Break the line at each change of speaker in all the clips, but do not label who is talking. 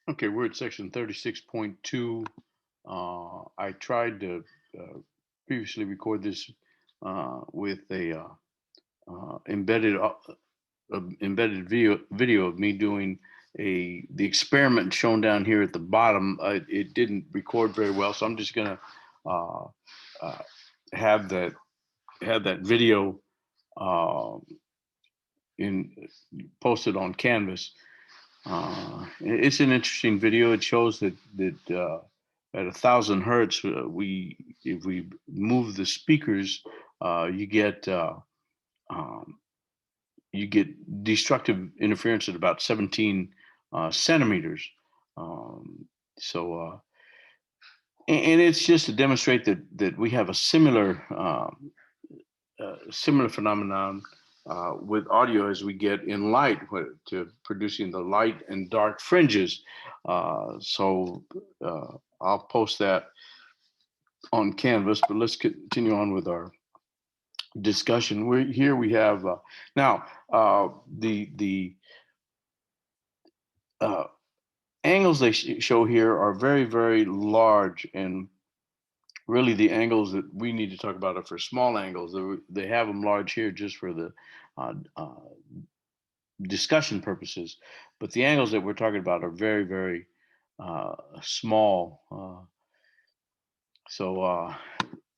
Okay, we're at section 36.2. I tried to previously record this with a embedded video of me doing the experiment shown down here at the bottom. It didn't record very well, so I'm just gonna uh, uh, have that video uh, in posted on Canvas. It's an interesting video. It shows that at 1,000 hertz, we if we move the speakers, you um, get destructive interference at about 17 centimeters. Um, so, and it's just to demonstrate that we have a similar phenomenon with audio as we get in light to producing the light and dark fringes. So I'll post that on Canvas, but let's continue on with our discussion. We have now the uh, angles they show here are very, very large, and really the angles that we need to talk about are for small angles. They have them large here just for the uh, uh, discussion purposes, but the angles that we're talking about are very, very small. So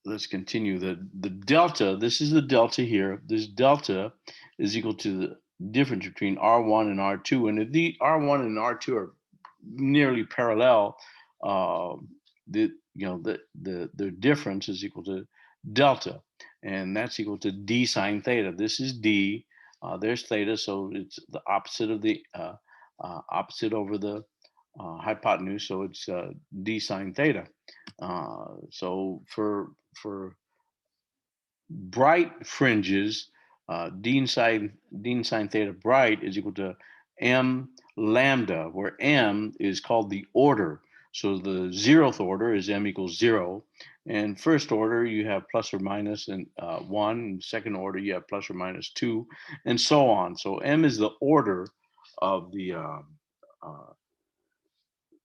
let's continue. The delta, this is the delta here. This delta is equal to the difference between R1 and R2. And if the R1 and R2 are nearly parallel, uh, the difference is equal to delta, and that's equal to d sine theta. This is d. There's theta, so it's the opposite of the opposite over the hypotenuse, so it's d sine theta. So for bright fringes, d sine theta bright is equal to m lambda, where m is called the order. So the zeroth order is m equals 0, and first order you have plus or minus and 1, and second order you have plus or minus 2, and so on. So m is the order of uh,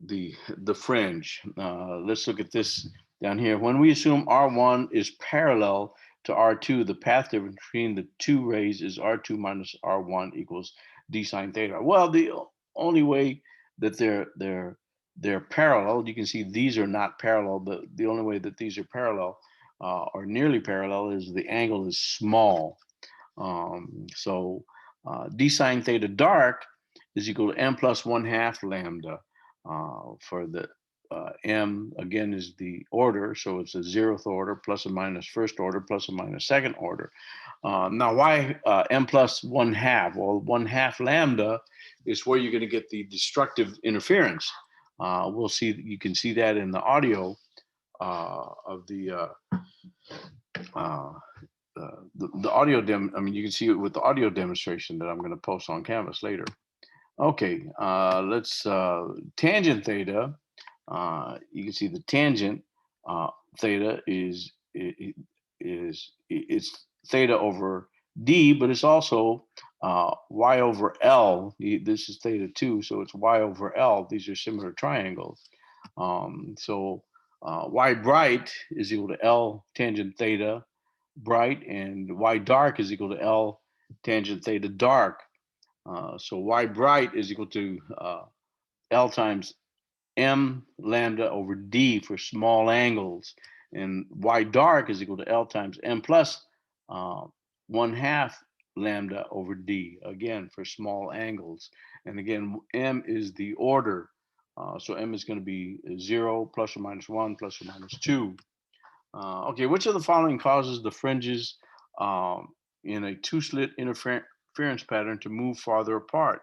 the fringe. Let's look at this down here. When we assume R1 is parallel to R2, the path difference between the two rays is R2 minus R1 equals d sine theta. Well, the only way that they're parallel, you can see these are not parallel, but the only way that these are parallel or nearly parallel is the angle is small. So d sine theta dark is equal to m plus 1/2 lambda for the m, again, is the order, so it's a zeroth order plus or minus first order plus or minus second order. Now, why m plus 1/2? Well, 1/2 lambda is where you're going to get the destructive interference. We'll see, you can see that in the audio of uh, the audio I mean, you can see it with the audio demonstration that I'm going to post on Canvas later. Okay, let's tangent theta. You can see the tangent theta it's theta over d, but it's also y over l. This is theta 2, so it's y over l. These are similar triangles. So y bright is equal to l tangent theta bright, and y dark is equal to l tangent theta dark. So y bright is equal to L times m lambda over d for small angles, and y dark is equal to L times m plus uh, 1/2 lambda over d, again for small angles. And again, m is the order, so m is going to be 0, plus or minus 1, plus or minus 2. Okay, which of the following causes the fringes in a two-slit interference pattern to move farther apart?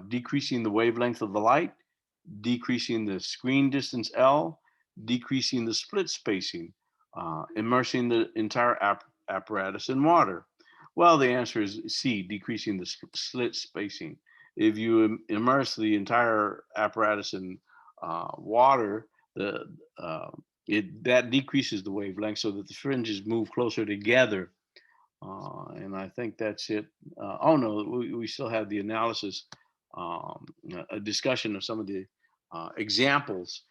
Decreasing the wavelength of the light, decreasing the screen distance L, decreasing the split spacing, immersing the entire apparatus in water. Well, the answer is C, decreasing the slit spacing. If you immerse the entire apparatus in water, the that decreases the wavelength so that the fringes move closer together. And I think that's it. Oh no, we still have the analysis, a discussion of some of the examples.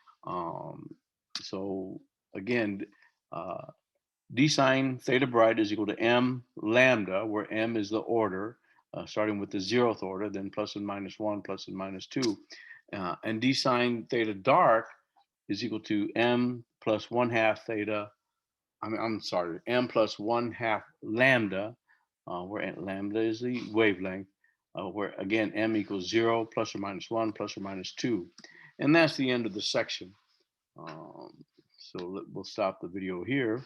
So again, uh, d sine theta bright is equal to m lambda, where m is the order, starting with the 0th order, then plus and minus 1, plus and minus 2. And d sine theta dark is equal to m plus 1/2 theta. I'm sorry, m plus 1/2 lambda, where lambda is the wavelength, where again m equals 0, plus or minus 1, plus or minus 2. And that's the end of the section. So we'll stop the video here.